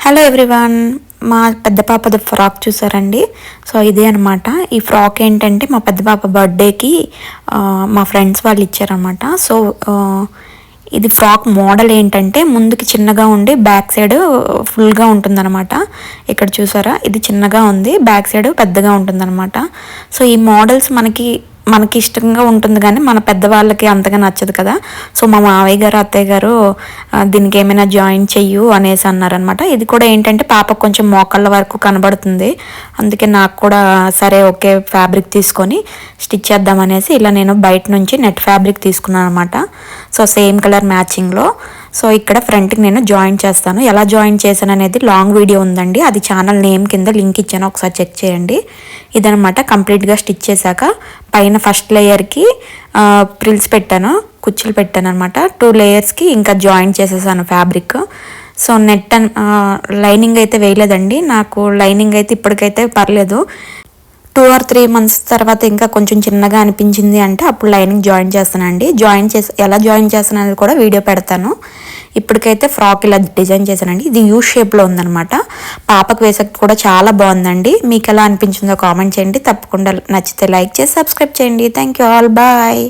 Hello everyone, మా పెద్ద పాపది ఫ్రాక్ చూసారండి. సో ఇదే అనమాట. ఈ ఫ్రాక్ ఏంటంటే మా పెద్ద పాప బర్త్డేకి మా ఫ్రెండ్స్ వాళ్ళు ఇచ్చారనమాట. సో ఇది ఫ్రాక్ మోడల్ ఏంటంటే ముందుకి చిన్నగా ఉండి బ్యాక్ సైడ్ ఫుల్గా ఉంటుందన్నమాట. ఇక్కడ చూసారా, ఇది చిన్నగా ఉంది, బ్యాక్ సైడ్ పెద్దగా ఉంటుందన్నమాట. సో ఈ మోడల్స్ మనకి ఇష్టంగా ఉంటుంది, కానీ మన పెద్దవాళ్ళకి అంతగా నచ్చదు కదా. సో మా మావయ్య గారు అత్తయ్య గారు దీనికి ఏమైనా జాయిన్ చెయ్యు అనేసి అన్నారనమాట. ఇది కూడా ఏంటంటే పాపకు కొంచెం మోకాళ్ళ వరకు కనబడుతుంది, అందుకే నాకు కూడా సరే ఓకే ఫ్యాబ్రిక్ తీసుకొని స్టిచ్ చేద్దామనేసి ఇలా నేను బయట నుంచి నెట్ ఫ్యాబ్రిక్ తీసుకున్నాను అనమాట. సో సేమ్ కలర్ మ్యాచింగ్లో. సో ఇక్కడ ఫ్రంట్కి నేను జాయిన్ చేస్తాను. ఎలా జాయిన్ చేశాను అనేది లాంగ్ వీడియో ఉందండి, అది ఛానల్ నేమ్ కింద లింక్ ఇచ్చాను, ఒకసారి చెక్ చేయండి. ఇదనమాట కంప్లీట్గా స్టిచ్ చేశాక పైన ఫస్ట్ లేయర్కి ప్రిల్స్ పెట్టాను, కుచ్చులు పెట్టాను అనమాట. 2 లేయర్స్కి ఇంకా జాయిన్ చేసేసాను ఫ్యాబ్రిక్. సో నెట్ లైనింగ్ అయితే వేయలేదండి, నాకు లైనింగ్ అయితే ఇప్పటికైతే పర్లేదు. 2 or 3 months తర్వాత ఇంకా కొంచెం చిన్నగా అనిపించింది అంటే అప్పుడు లైనింగ్ జాయిన్ చేస్తానండి. ఎలా జాయిన్ చేస్తాను అనేది కూడా వీడియో పెడతాను. ఇప్పటికైతే ఫ్రాక్ ఇలా డిజైన్ చేశానండి. ఇది యూ షేప్లో ఉందనమాట. పాపకు వేసాక కూడా చాలా బాగుందండి. మీకు ఎలా అనిపించిందో కామెంట్ చేయండి. తప్పకుండా నచ్చితే లైక్ చేసి సబ్స్క్రైబ్ చేయండి. Thank you all, bye.